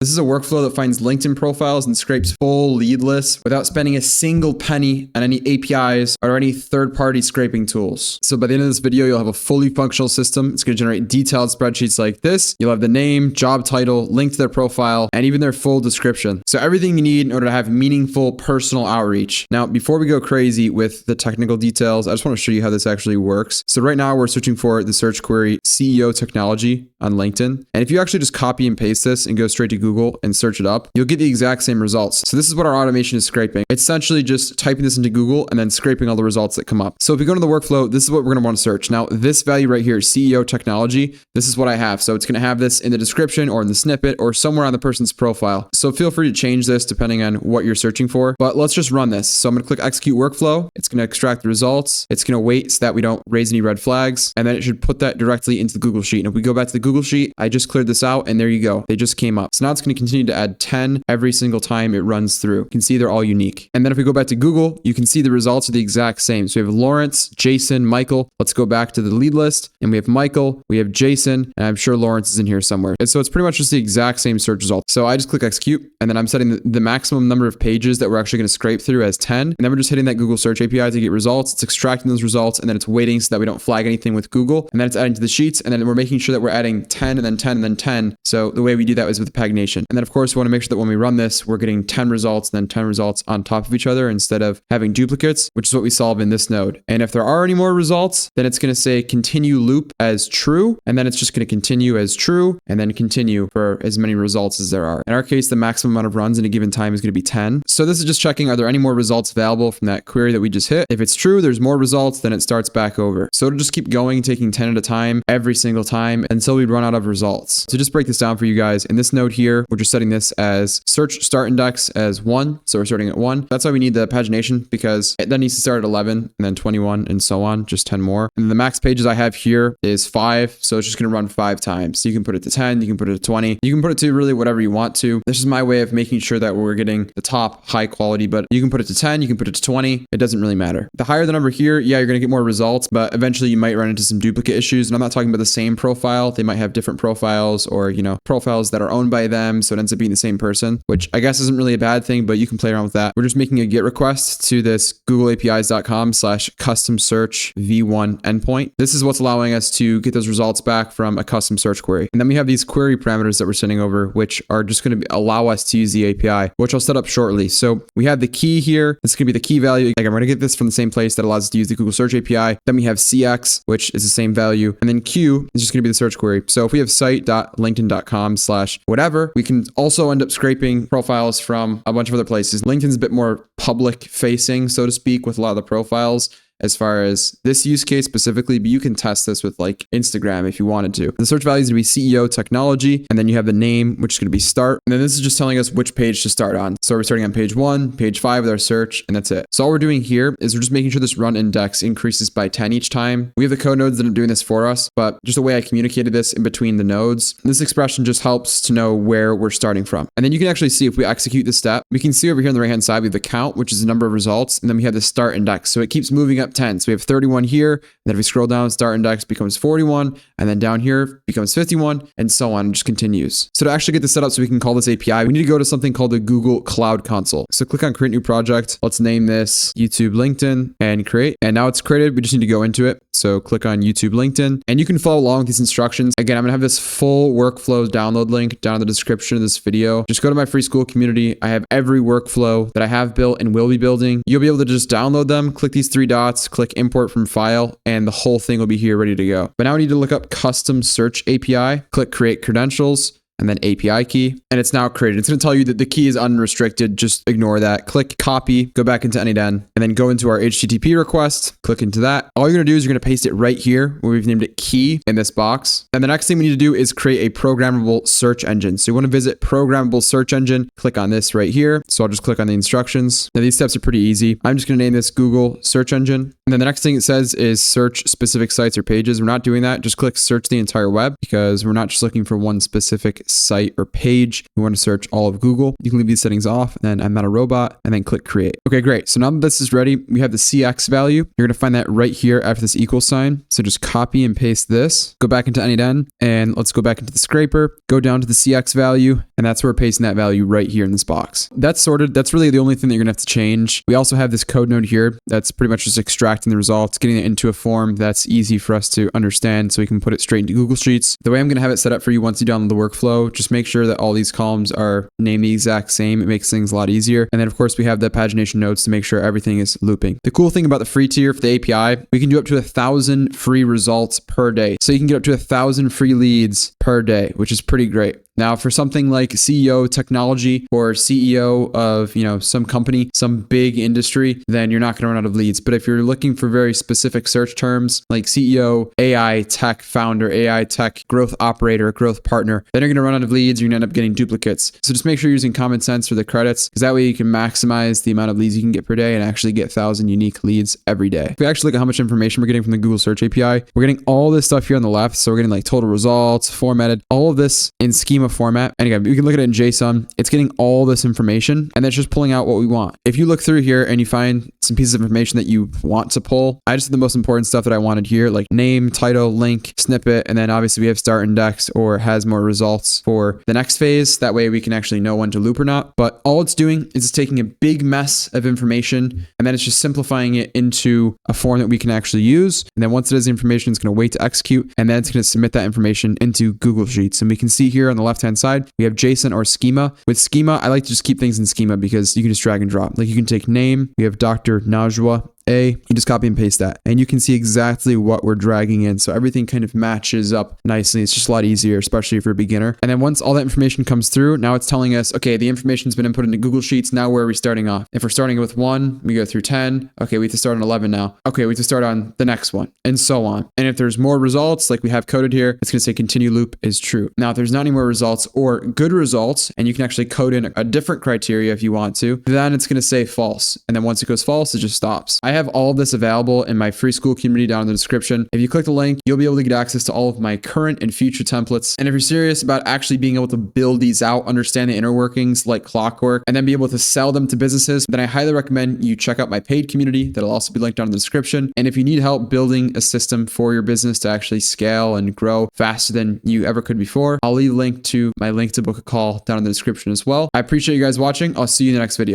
This is a workflow that finds LinkedIn profiles and scrapes full lead lists without spending a single penny on any APIs or any third-party scraping tools. So by the end of this video, you'll have a fully functional system. It's going to generate detailed spreadsheets like this. You'll have the name, job title, link to their profile, and even their full description. So everything you need in order to have meaningful personal outreach. Now, before we go crazy with the technical details, I just want to show you how this actually works. So right now we're searching for the search query CEO technology on LinkedIn. And if you actually just copy and paste this and go straight to Google and search it up, you'll get the exact same results. So this is what our automation is scraping. It's essentially just typing this into Google and then scraping all the results that come up. So if we go into the workflow, this is what we're going to want to search. Now, this value right here, CEO technology, this is what I have. So it's going to have this in the description or in the snippet or somewhere on the person's profile. So feel free to change this depending on what you're searching for, but let's just run this. So I'm going to click execute workflow. It's going to extract the results. It's going to wait so that we don't raise any red flags. And then it should put that directly into the Google Sheet. And if we go back to the Google Sheet, I just cleared this out and there you go. They just came up. So now it's going to continue to add 10 every single time it runs through. You can see they're all unique. And then if we go back to Google, you can see the results are the exact same. So we have Lawrence, Jason, Michael. Let's go back to the lead list and we have Michael, we have Jason, and I'm sure Lawrence is in here somewhere. And so it's pretty much just the exact same search result. So I just click execute and then I'm setting the maximum number of pages that we're actually going to scrape through as 10. And then we're just hitting that Google search API to get results. It's extracting those results and then it's waiting so that we don't flag anything with Google. And then it's adding to the sheets and then we're making sure that we're adding 10 and then 10 and then 10. So the way we do that is with pagination. And then of course we want to make sure that when we run this, we're getting 10 results and then 10 results on top of each other instead of having duplicates, which is what we solve in this node. And if there are any more results, then it's going to say continue loop as true. And then it's just going to continue as true and then continue for as many results as there are. In our case, the maximum amount of runs in a given time is going to be 10. So this is just checking, are there any more results available from that query that we just hit? If it's true, there's more results, then it starts back over. So it'll just keep going, taking 10 at a time every single time until we run out of results. So just break this down for you guys. In this node here, we're just setting this as search start index as 1. So we're starting at 1. That's why we need the pagination because it then needs to start at 11 and then 21 and so on, just 10 more. And the max pages I have here is 5. So it's just going to run 5 times. So you can put it to 10, you can put it to 20, you can put it to really whatever you want to. This is my way of making sure that we're getting the top high quality, but you can put it to 10, you can put it to 20. It doesn't really matter. The higher the number here, yeah, you're going to get more results, but eventually you might run into some duplicate issues. And I'm not talking about the same profile. They might have different profiles or, profiles that are owned by them. So it ends up being the same person, which I guess isn't really a bad thing, but you can play around with that. We're just making a GET request to this googleapis.com/custom search v1 endpoint. This is what's allowing us to get those results back from a custom search query. And then we have these query parameters that we're sending over, which are just going to allow us to use the API, which I'll set up shortly. So we have the key here. This is going to be the key value. Like I'm going to get this from the same place that allows us to use the Google search API. Then we have CX, which is the same value. And then Q is just going to be the search query. So if we have site.linkedin.com/whatever, we can also end up scraping profiles from a bunch of other places. LinkedIn's a bit more public facing, so to speak, with a lot of the profiles as far as this use case specifically, but you can test this with like Instagram if you wanted to. The search value is going to be CEO technology, and then you have the name, which is going to be start. And then this is just telling us which page to start on. So we're starting on page 1, page 5 with our search, and that's it. So all we're doing here is we're just making sure this run index increases by 10 each time. We have the code nodes that are doing this for us, but just the way I communicated this in between the nodes, this expression just helps to know where we're starting from. And then you can actually see if we execute this step, we can see over here on the right-hand side, we have the count, which is the number of results, and then we have the start index. So it keeps moving up 10. So we have 31 here, and then if we scroll down, start index becomes 41, and then down here becomes 51, and so on, and just continues. So to actually get this set up so we can call this API, we need to go to something called the Google Cloud Console. So click on create new project. Let's name this YouTube LinkedIn and create. And now it's created. We just need to go into it. So click on YouTube LinkedIn, and you can follow along with these instructions. Again, I'm gonna have this full workflow download link down in the description of this video. Just go to my free school community. I have every workflow that I have built and will be building. You'll be able to just download them, click these 3 dots, click import from file, and the whole thing will be here ready to go. But now we need to look up custom search API, click create credentials, and then API key, and it's now created. It's going to tell you that the key is unrestricted. Just ignore that. Click copy, go back into n8n, and then go into our HTTP request, click into that. All you're going to do is you're going to paste it right here where we've named it key in this box. And the next thing we need to do is create a programmable search engine. So you want to visit programmable search engine, click on this right here. So I'll just click on the instructions. Now these steps are pretty easy. I'm just going to name this Google search engine. And then the next thing it says is search specific sites or pages. We're not doing that. Just click search the entire web because we're not just looking for one specific site or page. We want to search all of Google. You can leave these settings off, and then I'm not a robot, and then click create. Okay, great. So now that this is ready, we have the CX value. You're going to find that right here after this equal sign. So just copy and paste this, go back into n8n, and let's go back into the scraper, go down to the CX value, and that's where we're pasting that value right here in this box. That's sorted. That's really the only thing that you're going to have to change. We also have this code node here that's pretty much just extracting the results, getting it into a form that's easy for us to understand so we can put it straight into Google Sheets. The way I'm going to have it set up for you once you download the workflow, just make sure that all these columns are named the exact same. It makes things a lot easier. And then of course we have the pagination nodes to make sure everything is looping. The cool thing about the free tier for the API, we can do up to 1,000 free results per day. So you can get up to 1,000 free leads per day, which is pretty great. Now, for something like CEO technology or CEO of, some company, some big industry, then you're not going to run out of leads. But if you're looking for very specific search terms like CEO, AI tech founder, AI tech growth operator, growth partner, then you're going to run out of leads. You're going to end up getting duplicates. So just make sure you're using common sense for the credits, because that way you can maximize the amount of leads you can get per day and actually get 1,000 unique leads every day. If we actually look at how much information we're getting from the Google Search API, we're getting all this stuff here on the left. So we're getting like total results, formatted, all of this in schema format. And again, we can look at it in JSON. It's getting all this information and then it's just pulling out what we want. If you look through here and you find some pieces of information that you want to pull, I just did the most important stuff that I wanted here, like name, title, link, snippet, and then obviously we have start index or has more results for the next phase. That way we can actually know when to loop or not. But all it's doing is it's taking a big mess of information and then it's just simplifying it into a form that we can actually use. And then once it has the information, it's going to wait to execute, and then it's going to submit that information into Google Sheets. And we can see here on the left-hand side, we have JSON or schema. With schema, I like to just keep things in schema because you can just drag and drop. Like you can take name, we have Dr. Najwa A, you just copy and paste that and you can see exactly what we're dragging in. So everything kind of matches up nicely. It's just a lot easier, especially if you're a beginner. And then once all that information comes through, now it's telling us, okay, the information's been input into Google Sheets. Now where are we starting off? If we're starting with 1, we go through 10. Okay, we have to start on 11 now. Okay, we have to start on the next one, and so on. And if there's more results, like we have coded here, it's going to say continue loop is true. Now, if there's not any more results or good results, and you can actually code in a different criteria if you want to, then it's going to say false. And then once it goes false, it just stops. I have all of this available in my free school community down in the description. If you click the link, you'll be able to get access to all of my current and future templates. And if you're serious about actually being able to build these out, understand the inner workings like clockwork, and then be able to sell them to businesses, then I highly recommend you check out my paid community. That'll also be linked down in the description. And if you need help building a system for your business to actually scale and grow faster than you ever could before, I'll leave a link to my link to book a call down in the description as well. I appreciate you guys watching. I'll see you in the next video.